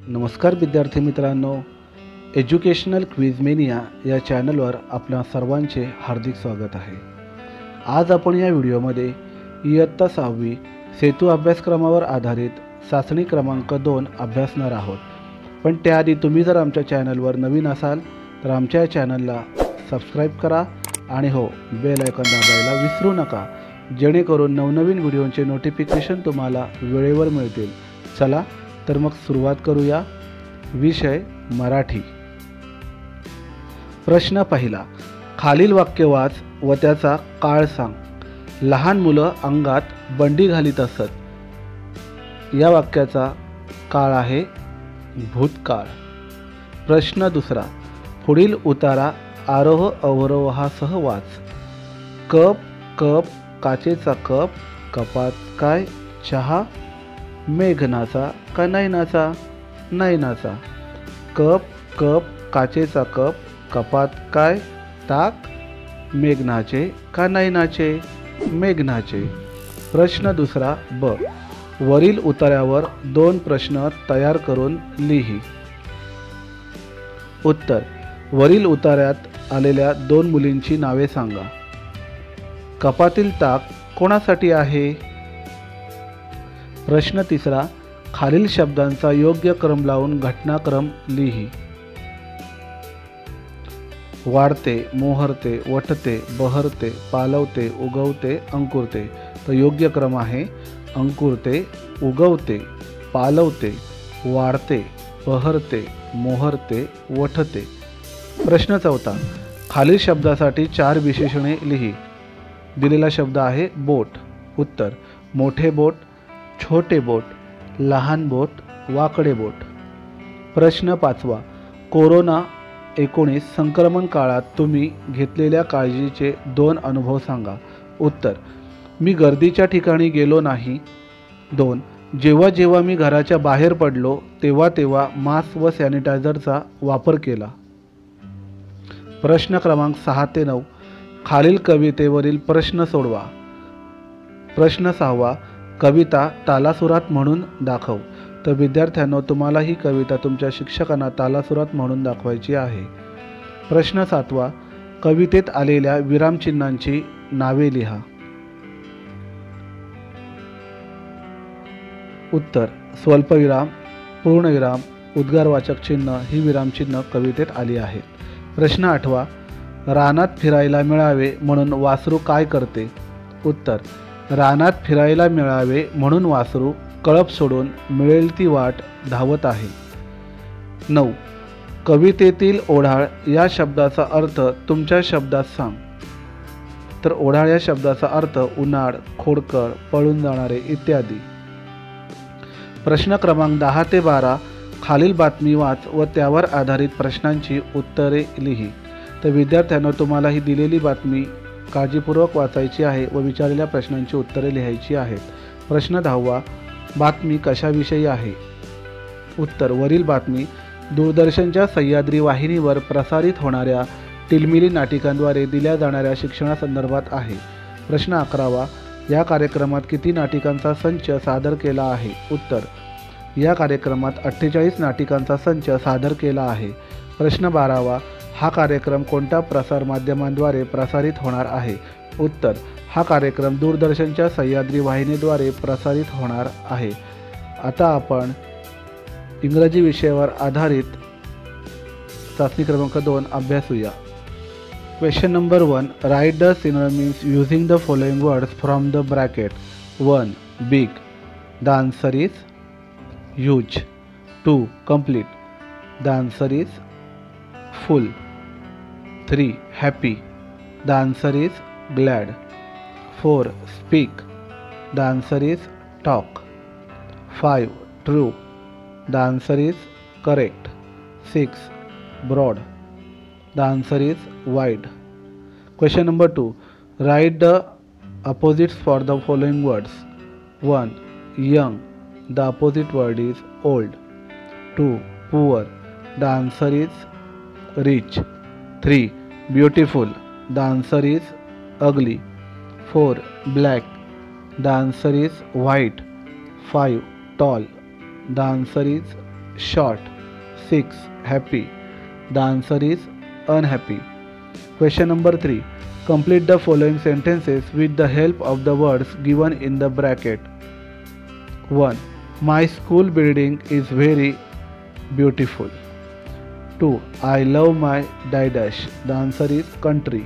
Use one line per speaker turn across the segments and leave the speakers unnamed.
नमस्कार विद्यार्थी मित्रांनो, एज्युकेशनल क्विज मेनिया या चॅनलवर आपल्या सर्वांचे हार्दिक स्वागत आहे। आज आपण या व्हिडिओमध्ये इयत्ता 6वी सेतू अभ्यासक्रमावर आधारित चाचणी क्रमांक 2 अभ्यासणार आहोत। पण त्याआधी तुम्ही जर आमच्या चॅनलवर नवीन असाल तर आमच्या चॅनलला सबस्क्राईब करा आणि बेल आयकॉन दाबायला विसरू नका, जेणेकरून नवनवीन व्हिडिओचे नोटिफिकेशन तुम्हाला वेळेवर मिळतील। चला तर मग सुरुवात करूया। विषय मराठी। प्रश्न पहिला, खालील वाक्य वाच व त्याचा काळ सांग। लहान मुलं अंगात बंडी घालीत असत। या वाक्याचा काळ आहे भूतकाळ। प्रश्न दुसरा, पुढील उतारा आरोह अवरोहासह वाच। कप कप काचेचा कप, कपात काय चहा, मेघनाचा का नयनाचा, नयनाचा। कप कप काचेचा कप, कपात काय ताक, मेघनाचे का नयनाचे, मेघनाचे। प्रश्न दुसरा ब, वरील उतार्यावर 2 प्रश्न तयार करून लिही। उत्तर, वरील उतार्यात आलेल्या 2 मुलींची नावे सांगा। कपातील ताक कोणासाठी आहे? प्रश्न तिसरा, खालील शब्दांचा योग्य क्रम लावून घटनाक्रम लिही। वाढते, मोहरते, वटते, बहरते, पालवते, उगवते, अंकुरते। तर योग्य क्रम आहे अंकुरते, उगवते, पालवते, वाढते, बहरते, मोहरते, वटते। प्रश्न चौथा, खालील शब्दासाठी 4 विशेषणे लिही। दिलेला शब्द आहे बोट। उत्तर, मोठे बोट, छोटे बोट, लहान बोट, वाकडे बोट। प्रश्न पाचवा, कोरोना-19 संक्रमण काळात तुम्ही घेतलेल्या काळजीचे 2 अनुभव सांगा। उत्तर, मी गर्दीच्या ठिकाणी गेलो नाही। 2, जेव्हा जेव्हा मी घराच्या बाहेर पडलो तेव्हा तेव्हा मास्क व सॅनिटायझरचा वापर केला। प्रश्न क्रमांक 6 ते 9, खालील कवितेवरील प्रश्न सोडवा। प्रश्न 6वा, कविता तालासुरात म्हणून दाखव। तर विद्यार्थ्यांनो, तुम्हाला ही कविता तुमच्या शिक्षकांना तालासुरात म्हणून दाखवायची आहे। प्रश्न 7वा, कवितेत आलेल्या विरामचिन्हांची नावे लिहा। उत्तर, स्वल्पविराम, पूर्णविराम, उद्गारवाचक चिन्ह ही विरामचिन्ह कवितेत आली आहेत। प्रश्न 8वा, रानात फिरायला मिळावे म्हणून वासरू काय करते? उत्तर, रानात फिरायला मिळावे म्हणून वासरू कळप सोडून मिळेल ती वाट धावत आहे। 9, कवितेतील ओढाळ या शब्दाचा अर्थ तुमच्या शब्दात सांग। तर ओढाळ या शब्दाचा अर्थ उन्हाळ, खोडकर, पळून जाणारे इत्यादी। प्रश्न क्रमांक 10 ते 12, खालील बातमी वाच व त्यावर आधारित प्रश्नांची उत्तरे लिही। तर विद्यार्थ्यांना तुम्हाला ही दिलेली बातमी काळजीपूर्वक वाचायची आहे व विचारलेल्या प्रश्नांची उत्तरे लिहायची आहेत। प्रश्न 10वा, बातमी कशाविषयी आहे? उत्तर, वरील बातमी दूरदर्शनच्या सह्याद्री वाहिनीवर प्रसारित होणाऱ्या टिलमिली नाटिकांद्वारे दिल्या जाणाऱ्या शिक्षणासंदर्भात आहे। प्रश्न 11वा, या कार्यक्रमात किती नाटिकांचा संच सादर केला आहे? उत्तर, या कार्यक्रमात 48 नाटिकांचा संच सादर केला आहे। प्रश्न 12वा, हा कार्यक्रम कोणत्या प्रसारमाध्यमांद्वारे प्रसारित होणार आहे? उत्तर, हा कार्यक्रम दूरदर्शनच्या सह्याद्री वाहिनीद्वारे प्रसारित होणार आहे। आता आपण इंग्रजी विषयावर आधारित चाचणी क्रमांक 2 अभ्यासूया। Question number 1, write the synonyms using the following words from the bracket. 1, big, the answer is huge. 2, complete, the answer is full। 3, happy, the answer is glad। 4, speak, the answer is talk। 5, true, the answer is correct। 6, broad, the answer is wide। Question number 2, write the opposites for the following words। 1, young, the opposite word is old। 2, poor, the answer is rich। 3, beautiful, the answer is ugly। 4, black, the answer is white। 5, tall, the answer is short. 6. Happy. The answer is unhappy. Question number 3. Complete the following sentences with the help of the words given in the bracket. 1. My school building is very beautiful. 2. I love my dash. The answer is country.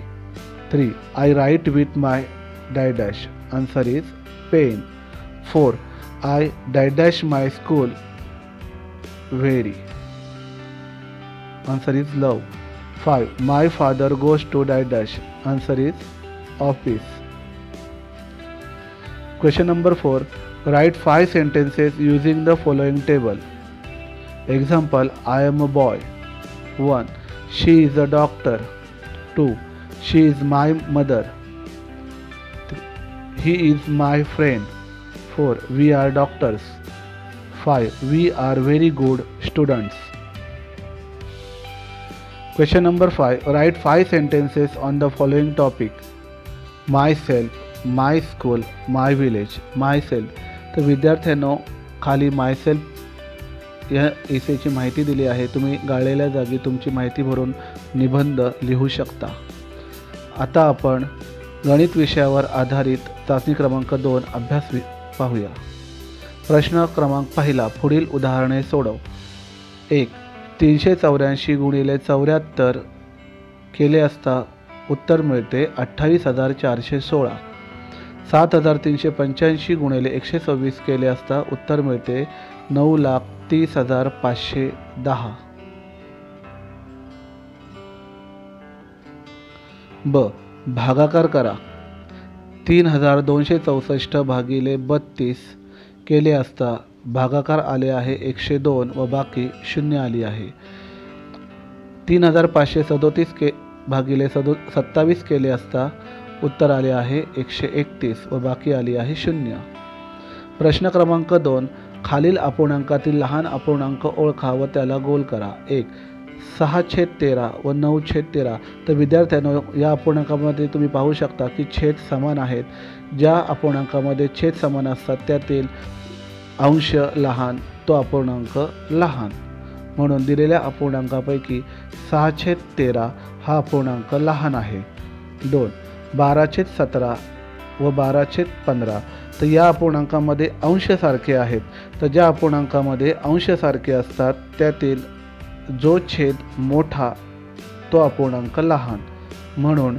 3. I write with my dash. Answer is pen. 4. I dash my school very. Answer is love. 5. My father goes to dash. Answer is office. Question number 4. Write 5 sentences using the following table. Example, I am a boy. 1. She is a doctor. 2. She is my mother. 3. He is my friend. 4. We are doctors. 5. We are very good students. Question number 5. Write 5 sentences on the following topic. Myself, my school, my village, myself. तर विद्यार्थ्यांनो खाली myself या एसेची माहिती दिली आहे. तुम्ही गाळलेल्या जागी तुमची माहिती भरून निबंध लिहू शकता. आता आपण गणित विषयावर आधारित चाचणी क्रमांक 2 अभ्यास पाहूया. प्रश्न क्रमांक पहिला. पुढील उदाहरणे सोडव. 1. 384 गुणिले 74 केले असता उत्तर मिळते 28,416. 7,385 गुणिले 126 केले असता उत्तर मिळते 9,30,510. ब. भागाकार करा. 3,264 भागिले 32 केले असता भागाकार आले आहे 102 व बाकी 0 आली आहे. 3,537 भागिले 27 केले असता उत्तर आले आहे 131 व बाकी आली आहे 0. प्रश्न क्रमांक 2. खालील अपूर्णांकातील लहान अपूर्णांक ओळखा व त्याला गोल करा. 1. 6/13 व 9/13. तर विद्यार्थ्यांनो या अपूर्णांकामध्ये तुम्ही पाहू शकता की छेद समान आहेत. ज्या अपूर्णांकामध्ये छेद समान असतात त्यातील अंश लहान तो अपूर्णांक लहान, म्हणून दिलेल्या अपूर्णांकापैकी 6/13 हा अपूर्णांक लहान आहे. 2. 12/17 व 12/15. तर या अपूर्णांकामध्ये अंश सारखे आहेत. तर ज्या अपूर्णांकामध्ये अंश सारखे असतात त्यातील जो छेद मोठा तो अपूर्णांक लहान, म्हणून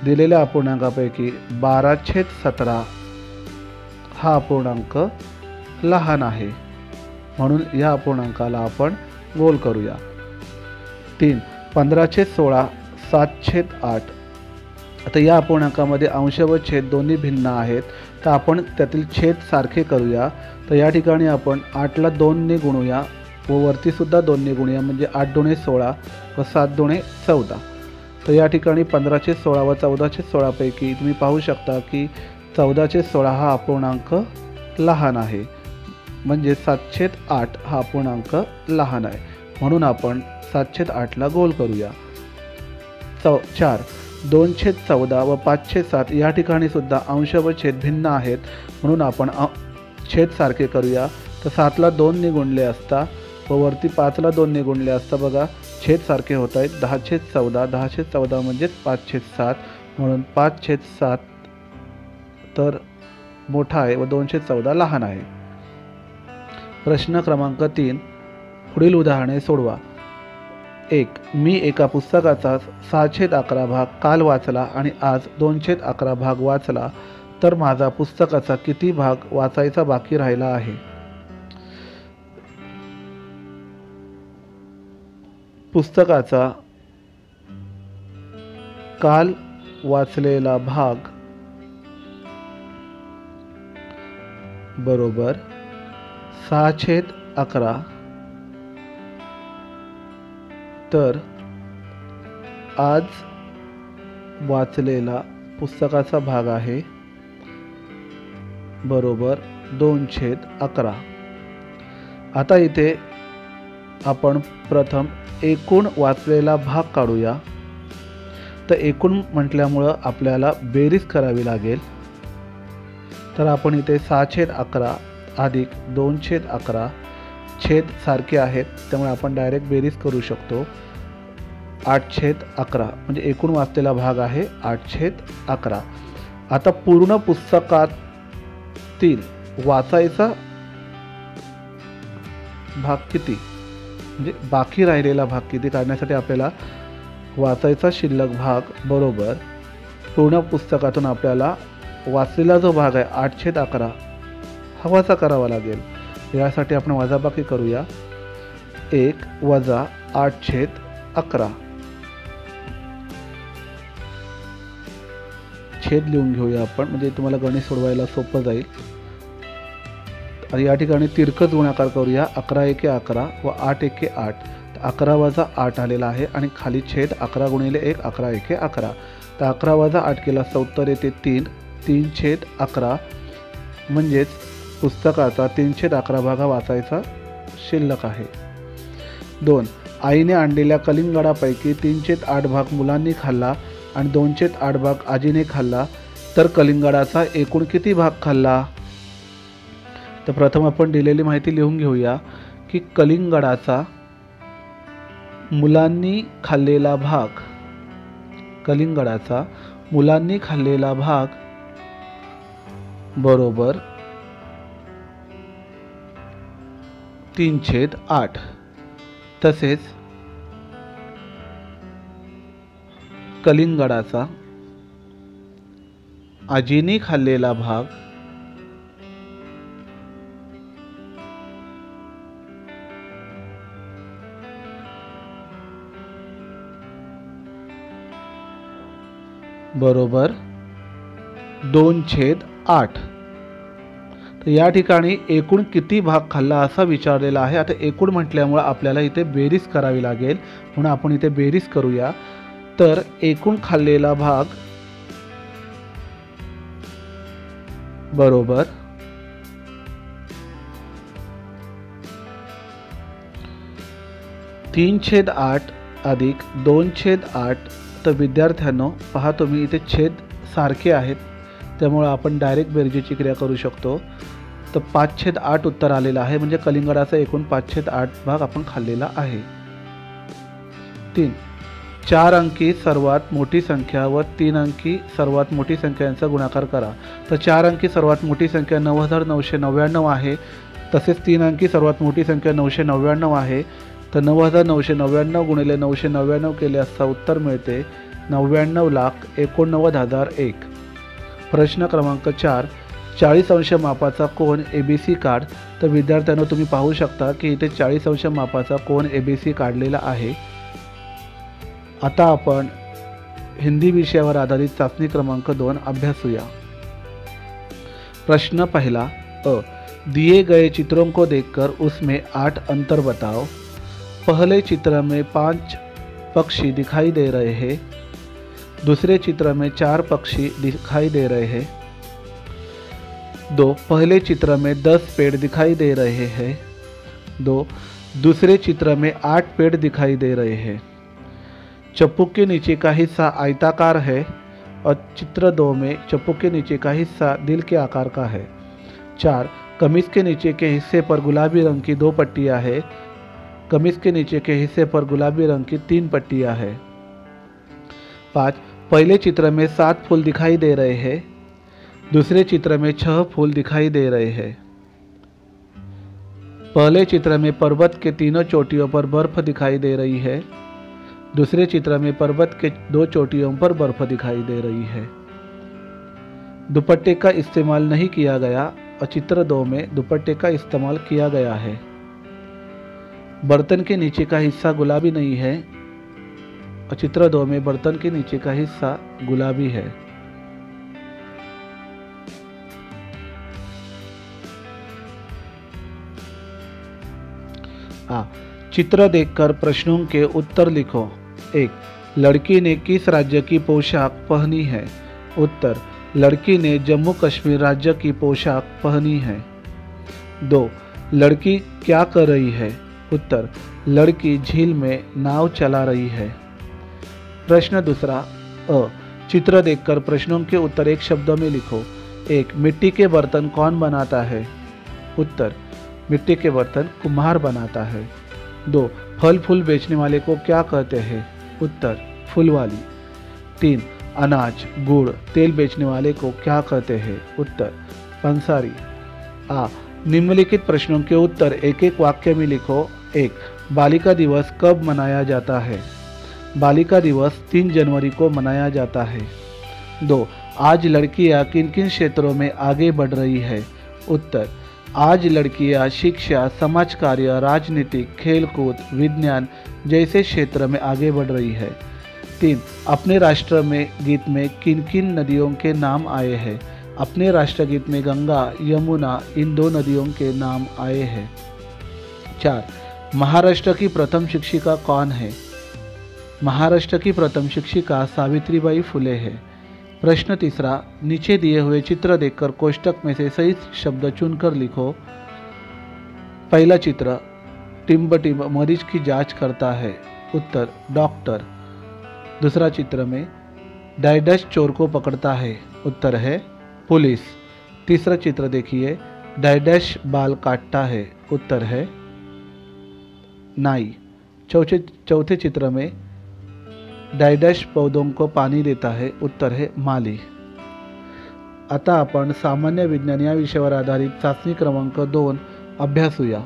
दिलेल्या अपूर्णांकापैकी 12/17 हा अपूर्णांक लहान आहे, म्हणून या अपूर्णांकाला आपण गोल करूया. 3. 15/16 7/8. आता या अपूर्णांकामध्ये अंश व छेद दोन्ही भिन्न आहेत, तर आपण त्यातील छेद सारखे करूया. तर या ठिकाणी आपण 8ला 2ने गुणूया व वरतीसुद्धा 2ने गुणूया, म्हणजे 8×2 = 16 व 7×2 = 14. तर या ठिकाणी 15/16 व 14/16 पैकी तुम्ही पाहू शकता की 14/16 हा अपूर्णांक लहान आहे, म्हणजे 7/8 हा अपूर्णांक लहान आहे, म्हणून आपण 7/8ला गोल करूया. 4. 2/14 व 5/7 या ठिकाणी सुद्धा अंश व छेद भिन्न आहेत, म्हणून आपण छेद सारखे करूया. तर 7ला 2ने गुणले असता व वरती 5ला 2ने गुणले असता बघा छेद सारखे होत आहेत. 10/14 10/14 म्हणजेच 5/7, म्हणून 5/7 तर मोठा आहे व 2/14 लहान आहे. प्रश्न क्रमांक 3. पुढील उदाहरणे सोडवा. 1. मी एका पुस्तकाचा 6/11 भाग काल वाचला आणि आज 2/11 भाग वाचला, तर माझा पुस्तकाचा किती भाग वाचायचा बाकी राहिला आहे? पुस्तकाचा काल वाचलेला भाग बरोबर 6/11, तर आज वाचलेला पुस्तकाचा भाग आहे बरोबर 2/11. आता इथे आपण प्रथम एकूण वाचलेला भाग काढूया. तर एकूण म्हटल्यामुळं आपल्याला बेरीज करावी लागेल. तर आपण इथे 6/11 अधिक 2/11 छेद सारखे आहेत त्यामुळे आपण डायरेक्ट बेरीज करू शकतो. 8/11 म्हणजे एकूण वाचलेला भाग आहे 8/11. आता पूर्ण पुस्तकातील वाचायचा भाग किती, म्हणजे बाकी राहिलेला भाग किती काढण्यासाठी आपल्याला वाचायचा शिल्लक भाग बरोबर पूर्ण पुस्तकातून आपल्याला वाचलेला जो भाग आहे 8/11 हा वजा करावा लागेल. यासाठी आपण वजाबाकी करूया. 1 वजा 8/11 छेद लिहून घेऊया आपण, म्हणजे तुम्हाला गणित सोडवायला सोपं जाईल. आणि या ठिकाणी तिरकस गुणाकार करूया. 11×1=11 व 8×1=8. 11 वजा 8 आलेला आहे आणि खाली छेद 11 गुणिले 1 11×1=11. तर 11 वजा 8 केला तर उत्तर येते 3. 3/11 म्हणजेच पुस्तकाचा 3/11 भाग वाचायचा शिल्लक आहे. 2 आईने आणलेल्या कलिंगडापैकी 3/8 भाग मुलांनी खाल्ला आणि 2/8 भाग आजीने खाल्ला, तर कलिंगडाचा एकूण किती भाग खाल्ला. तर प्रथम आपण दिलेली माहिती लिहून घेऊया की कलिंगडाचा मुलांनी खाल्लेला भाग, कलिंगडाचा मुलांनी खाल्लेला भाग बरोबर 3/8. तसेच कलिंगडाचा आजीने खाल्लेला भाग बरोबर 2/8. तर या ठिकाणी एकूण किती भाग खाल्ला असा विचारलेला आहे. आता एकूण म्हटल्यामुळे आपल्याला इथे बेरीज करावी लागेल, म्हणून आपण इथे बेरीज करूया. तर एकूण खाल्लेला भाग बरोबर 3/8 अधिक 2/8. तर विद्यार्थ्यांनो पहा तुम्ही इथे छेद सारखे आहेत त्यामुळे आपण डायरेक्ट बेरजेची क्रिया करू शकतो. तर 5/8 उत्तर आलेलं आहे, म्हणजे कलिंगडाचा एकूण 5/8 भाग आपण खाल्लेला आहे. 3 4 अंकी सर्वात मोठी संख्या व 3 अंकी सर्वात मोठी संख्या यांचा गुणाकार करा. तर 4 अंकी सर्वात मोठी संख्या 9,999 आहे, तसेच 3 अंकी सर्वात मोठी संख्या 999 आहे. तर 9,999 गुणिले 999 केले असता उत्तर मिळते 99,89,001. प्रश्न क्रमांक 4 40 अंश मापाचा कोन ABC काढ. तर विद्यार्थ्यांनो तुम्ही पाहू शकता की इथे 40 अंश मापाचा कोन ABC काढलेला आहे. आता आपण हिंदी विषयावर आधारित चाचणी क्रमांक 2 अभ्यासूया. प्रश्न पहला अ दिए गए चित्रों को देखकर उसमें 8 अंतर बताओ. पहले चित्र में 5 पक्षी दिखाई दे रहे हैं. दूसरे चित्र में 4 पक्षी दिखाई दे रहे हैं. 2 पहले चित्र में 10 पेड़ दिखाई दे रहे हैं. 2 दूसरे चित्र में 8 पेड़ दिखाई दे रहे हैं. चप्पू के नीचे का हिस्सा आयताकार है और चित्र 2 में चप्पू के नीचे का हिस्सा दिल के आकार का है. 4 कमीज के नीचे के हिस्से पर गुलाबी रंग की 2 पट्टियां हैं. कमीज के नीचे के हिस्से पर गुलाबी रंग की 3 पट्टियां हैं. 5 पहले चित्र में 7 फूल दिखाई दे रहे हैं. दूसरे चित्र में 6 फूल दिखाई दे रहे हैं. पहले चित्र में पर्वत के तीनों चोटियों पर बर्फ दिखाई दे रही है. दूसरे चित्र में पर्वत के 2 चोटियों पर बर्फ दिखाई दे रही है. दुपट्टे का इस्तेमाल नहीं किया गया और चित्र 2 में दुपट्टे का इस्तेमाल किया गया है. बर्तन के नीचे का हिस्सा गुलाबी नहीं है और चित्र 2 में बर्तन के नीचे का हिस्सा गुलाबी है. चित्र देखकर प्रश्नों के उत्तर लिखो. 1 लड़की ने किस राज्य की पोशाक पहनी है. उत्तर लड़की ने जम्मू कश्मीर राज्य की पोशाक पहनी है. 2 लड़की क्या कर रही है. उत्तर लड़की झील में नाव चला रही है. प्रश्न दूसरा अ चित्र देखकर प्रश्नों के उत्तर एक शब्द में लिखो. 1 मिट्टी के बर्तन कौन बनाता है. उत्तर मिट्टी के बर्तन कुम्हार बनाता है। 2. फल फूल बेचने वाले को क्या कहते हैं? उत्तर फूलवाली। 3. अनाज गुड़ तेल बेचने वाले को क्या कहते हैं? उत्तर पंसारी। आ. निम्नलिखित प्रश्नों के उत्तर एक एक वाक्य में लिखो। 1. बालिका दिवस कब मनाया जाता है? बालिका दिवस 3 जनवरी को मनाया जाता है। 2. आज लड़कियां किन किन क्षेत्रों में आगे बढ़ रही है? उत्तर आज लड़कियां शिक्षा, समाज कार्य, राजनीति, खेलकूद, विज्ञान जैसे क्षेत्र में आगे बढ़ रही है। 3. अपने राष्ट्र में गीत में किन किन नदियों के नाम आए हैं? अपने राष्ट्रगीत में गंगा, यमुना इन 2 नदियों के नाम आए हैं। 4. महाराष्ट्र की प्रथम शिक्षिका कौन है? महाराष्ट्र की प्रथम शिक्षिका सावित्रीबाई फुले है। प्रश्न 3. नीचे दिए हुए चित्र देखकर कोष्टक में से सही शब्द चुनकर लिखो। पहला चित्र टिम्ब टिम्ब मरीज की जांच करता है। उत्तर डॉक्टर। दूसरा चित्र में डाइडस चोर को पकड़ता है। उत्तर है पुलिस। तीसरा चित्र देखिए डाइडस बाल काटता है। उत्तर है नाई। चौथे चित्र में डायडॅश पौधों को पाणी देता है। उत्तर है माली। आता आपण सामान्य विज्ञान या विषयावर आधारित चाचणी क्रमांक 2 अभ्यासूया।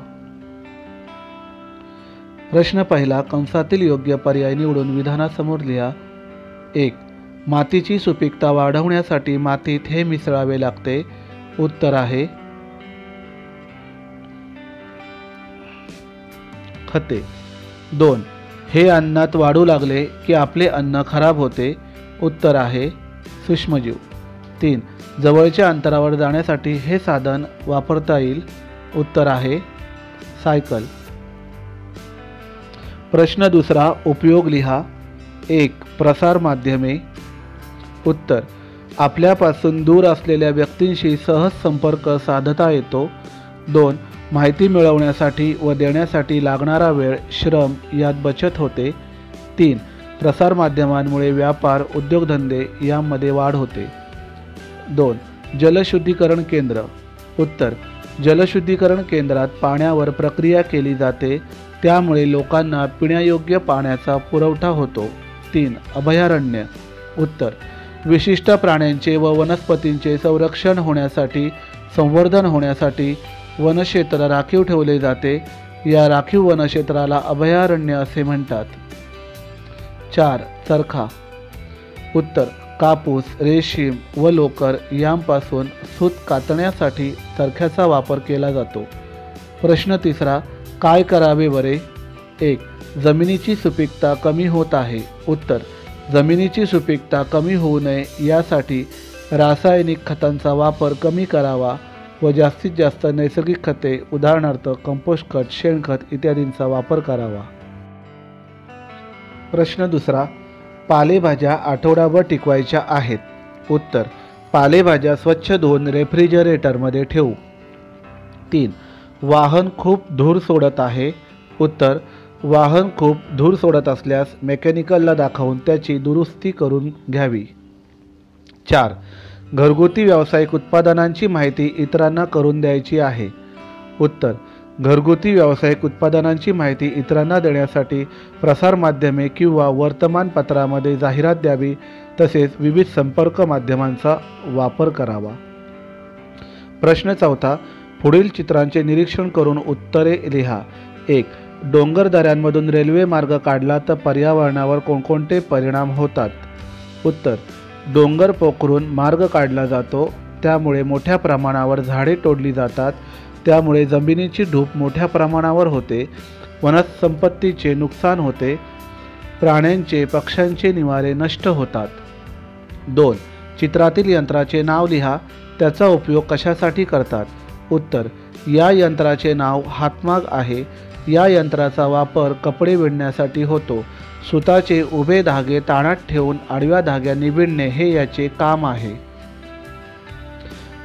प्रश्न पहिला कंसातील योग्य पर्याय निवडून विधानासमोर लिहा। 1. मातीची सुपीकता वाढवण्यासाठी मातीत हे मिसळावे लागते। उत्तर आहे खते। 2. हे अन्नात वाढू लागले की आपले अन्न खराब होते। उत्तर आहे सूक्ष्मजीव। 3. जवळच्या अंतरावर जाण्यासाठी हे साधन वापरता येईल। उत्तर आहे सायकल। प्रश्न दुसरा उपयोग लिहा। 1. प्रसार माध्यमे। उत्तर आपल्यापासून दूर असलेल्या व्यक्तींशी सहज संपर्क साधता येतो। 2. माहिती मिळवण्यासाठी व देण्यासाठी लागणारा वेळ, श्रम यात बचत होते। 3. प्रसार माध्यमांमुळे व्यापार, उद्योगधंदे यामध्ये वाढ होते। 2. जलशुद्धीकरण केंद्र। उत्तर जलशुद्धीकरण केंद्रात पाण्यावर प्रक्रिया केली जाते, त्यामुळे लोकांना पिण्यायोग्य पाण्याचा पुरवठा होतो। 3. अभयारण्य। उत्तर विशिष्ट प्राण्यांचे व वनस्पतींचे संरक्षण होण्यासाठी, संवर्धन होण्यासाठी वनक्षेत्र राखीव ठेवले जाते। या राखीव वनक्षेत्राला अभयारण्य असे म्हणतात। 4. चरखा। उत्तर कापूस, रेशीम व लोकर यांपासून सूत कातण्यासाठी चरख्याचा वापर केला जातो। प्रश्न तिसरा काय करावे बरे? 1. जमिनीची सुपीकता कमी होत आहे। उत्तर जमिनीची सुपीकता कमी होऊ नये यासाठी रासायनिक खतांचा वापर कमी करावा व जास्तीत जास्त नैसर्गिक खते उदाहरणार्थ कंपोस्ट खत, शेणखत इत्यादींचा वापर करावा। प्रश्न दुसरा पालेभाज्या आठवडाभर टिकवायच्या आहेत। उत्तर पालेभाज्या स्वच्छ धुवून रेफ्रिजरेटरमध्ये ठेवू। 3. वाहन खूप धूर सोडत आहे। उत्तर वाहन खूप धूर सोडत असल्यास मेकॅनिकलला दाखवून त्याची दुरुस्ती करून घ्यावी। 4. घरगुती व्यावसायिक उत्पादनांची माहिती इतरांना करून द्यायची आहे। उत्तर घरगुती व्यावसायिक उत्पादनांची माहिती इतरांना देण्यासाठी प्रसारमाध्यमे किंवा वर्तमानपत्रामध्ये जाहिरात द्यावी, तसेच विविध संपर्क माध्यमांचा वापर करावा। प्रश्न चौथा पुढील चित्रांचे निरीक्षण करून उत्तरे लिहा। 1. डोंगरदऱ्यांमधून रेल्वे मार्ग काढला तर पर्यावरणावर कोणकोणते परिणाम होतात? उत्तर डोंगर पोखरून मार्ग काढला जातो, त्यामुळे मोठ्या प्रमाणावर झाडे तोडली जातात, त्यामुळे जमिनीची धूप मोठ्या प्रमाणावर होते, वनसंपत्तीचे नुकसान होते, प्राण्यांचे पक्ष्यांचे निवारे नष्ट होतात। 2. चित्रातील यंत्राचे नाव लिहा, त्याचा उपयोग कशासाठी करतात? उत्तर या यंत्राचे नाव हातमाग आहे। या यंत्राचा वापर कपडे विणण्यासाठी होतो। सुताचे उभे धागे ताणात ठेवून आडव्या धाग्यांनी विणणे हे याचे काम आहे।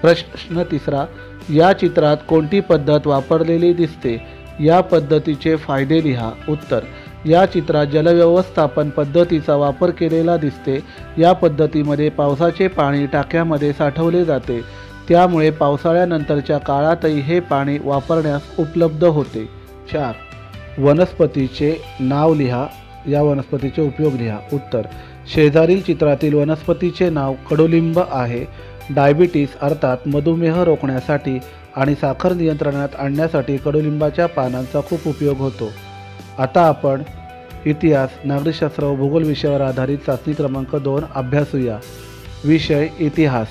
प्रश्न तिसरा या चित्रात कोणती पद्धत वापरलेली दिसते? या पद्धतीचे फायदे लिहा। उत्तर या चित्रात जलव्यवस्थापन पद्धतीचा वापर केलेला दिसते। या पद्धतीमध्ये पावसाचे पाणी टाक्यामध्ये साठवले जाते, त्यामुळे पावसाळ्यानंतरच्या काळातही हे पाणी वापरण्यास उपलब्ध होते. 4. वनस्पतीचे नाव लिहा. या वनस्पतीचे उपयोग लिहा. उत्तर: शेजारील चित्रातील वनस्पतीचे नाव कडुलिंब आहे. डायबिटीस अर्थात मधुमेह रोखण्यासाठी आणि साखर नियंत्रणात आणण्यासाठी कडुलिंबाच्या पानांचा खूप उपयोग होतो. आता आपण इतिहास, नागरिकशास्त्र व भूगोल विषयावर आधारित चाचणी क्रमांक 2 अभ्यासूया. विषय: इतिहास.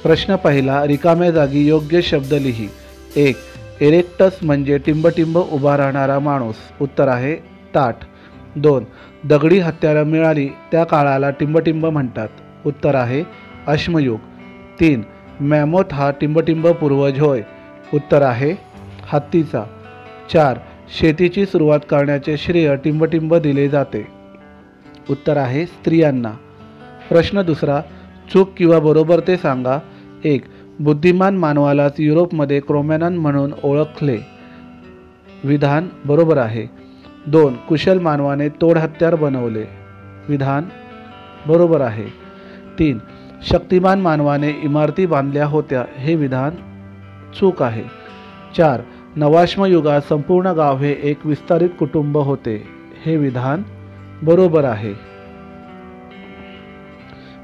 प्रश्न पहिला. रिकाम्या जागी योग्य शब्द लिही. 1. इरेक्टस म्हणजे टिंबटिंब उभा राहणारा माणूस. उत्तर आहे ताठ. 2. दगडी हत्यारं मिळाली त्या काळाला टिंबटिंब म्हणतात. उत्तर आहे अश्मयुग. 3. मॅमोथ हा टिंबटिंब पूर्वज होय. उत्तर आहे हत्तीचा. 4. शेतीची सुरुवात करण्याचे श्रेय टिंबटिंब दिले जाते. उत्तर आहे स्त्रियांना. प्रश्न दुसरा. चूक किंवा बरोबर ते सांगा. 1. बुद्धिमान मानवालाच युरोपमध्ये क्रोमॅनन म्हणून ओळखले. विधान बरोबर आहे. 2. कुशल मानवाने तोड हत्यार बनवले. विधान बरोबर आहे. 3. शक्तिमान मानवाने इमारती बांधल्या होत्या. हे विधान चूक आहे. 4. नवाश्मयुगात संपूर्ण गाव हे एक विस्तारित कुटुंब होते. हे विधान बरोबर आहे.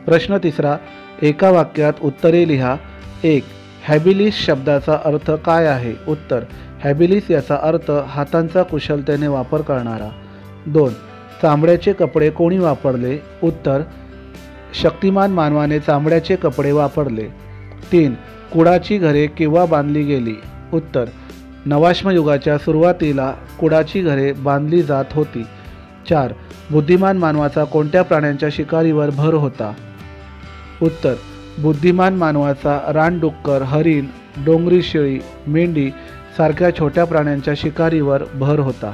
प्रश्न तिसरा. एका वाक्यात उत्तरे लिहा. 1. हॅबिलिस शब्दाचा अर्थ काय आहे. उत्तर: हॅबिलिस याचा अर्थ हातांचा कुशलतेने वापर करणारा. 2. चामड्याचे कपडे कोणी वापरले. उत्तर: शक्तिमान मानवाने चामड्याचे कपडे वापरले. 3. कुडाची घरे केव्हा बांधली गेली. उत्तर: नवाश्मयुगाच्या सुरुवातीला कुडाची घरे बांधली जात होती. 4. बुद्धिमान मानवाचा कोणत्या प्राण्यांच्या शिकारीवर भर होता. उत्तर: बुद्धिमान मानवाचा रानडुक्कर, हरिण, डोंगरी शेळी, मेंढी सारख्या छोट्या प्राण्यांच्या शिकारीवर भर होता.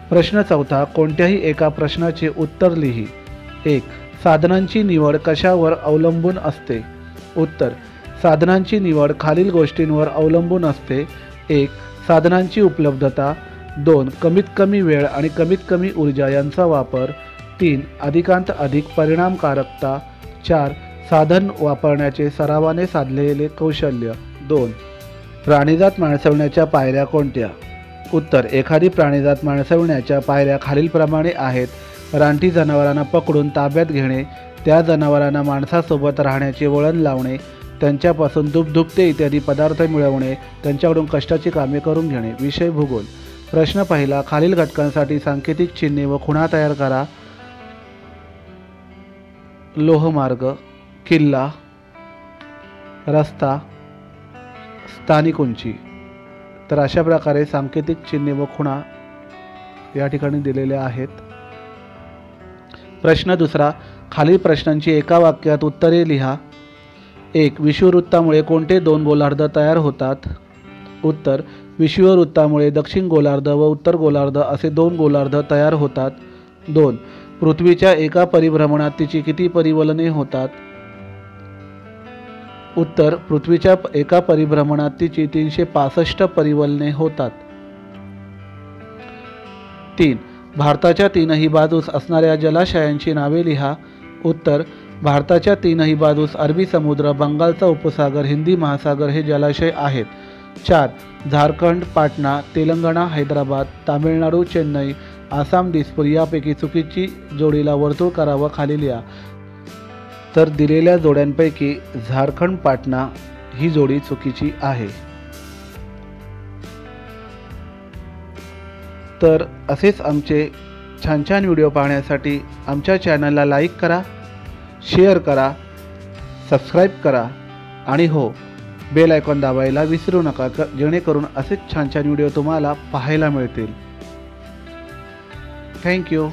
प्रश्न चौथा. कोणत्याही एका प्रश्नाचे उत्तर लिही. 1. साधनांची निवड कशावर अवलंबून असते. उत्तर: साधनांची निवड खालील गोष्टींवर अवलंबून असते. 1. साधनांची उपलब्धता. 2. कमीत कमी वेळ आणि कमीत कमी ऊर्जा यांचा वापर. 3. अधिकांत अधिक परिणामकारकता. 4. साधन वापरण्याचे सरावाने साधलेले कौशल्य. 2. प्राणीजात माणसवण्याच्या पायऱ्या कोणत्या. उत्तर: एखादी प्राणीजात माणसवण्याच्या पायऱ्या खालीलप्रमाणे आहेत. रानटी जनावरांना पकडून ताब्यात घेणे, त्या जनावरांना माणसासोबत राहण्याचे वळण लावणे, त्यांच्यापासून दुभते इत्यादी पदार्थ मिळवणे, त्यांच्याकडून कष्टाची कामे करून घेणे. विषय भूगोल. प्रश्न पहिला. खालील घटकांसाठी सांकेतिक चिन्हे व खुणा तयार करा. लोहमार्ग, किल्ला, रस्ता, स्थानिक उंची. तर अशा प्रकारे सांकेतिक चिन्हे व खुणा या ठिकाणी दिलेल्या आहेत. प्रश्न दुसरा. खालील प्रश्नांची एका वाक्यात उत्तरे लिहा. 1. विषुववृत्तामुळे कोणते 2 गोलार्ध तयार होतात. उत्तर: विषुववृत्तामुळे दक्षिण गोलार्ध व उत्तर गोलार्ध असे 2 गोलार्ध तयार होतात. 2. पृथ्वीच्या एका परिभ्रमणात तिची किती परिवलने होतात. उत्तर: पृथ्वीच्या एका परिभ्रमणात तिची 365 परिवलने होतात. 3. भारताच्या 3ही बाजूस असणाऱ्या जलाशयांची नावे लिहा. उत्तर: भारताच्या 3ही बाजूस अरबी समुद्र, बंगालचा उपसागर, हिंदी महासागर हे जलाशय आहेत. 4. झारखंड, पाटणा, तेलंगणा, हैदराबाद, तामिळनाडू, चेन्नई, आसाम, दिसपूर यापैकी चुकीची जोडीला वर्तुळ करा व खाली लिहा. तर दिलेल्या जोड्यांपैकी झारखंड, पाटणा ही जोडी चुकीची आहे. तर असेच आमचे छान छान व्हिडिओ पाहण्यासाठी आमच्या चॅनलला लाईक करा, शेअर करा, सबस्क्राईब करा आणि हो, बेल आयकॉन दाबायला विसरू नका, जेणेकरून असेच छान छान व्हिडिओ तुम्हाला पाहायला मिळतील. थँक्यू.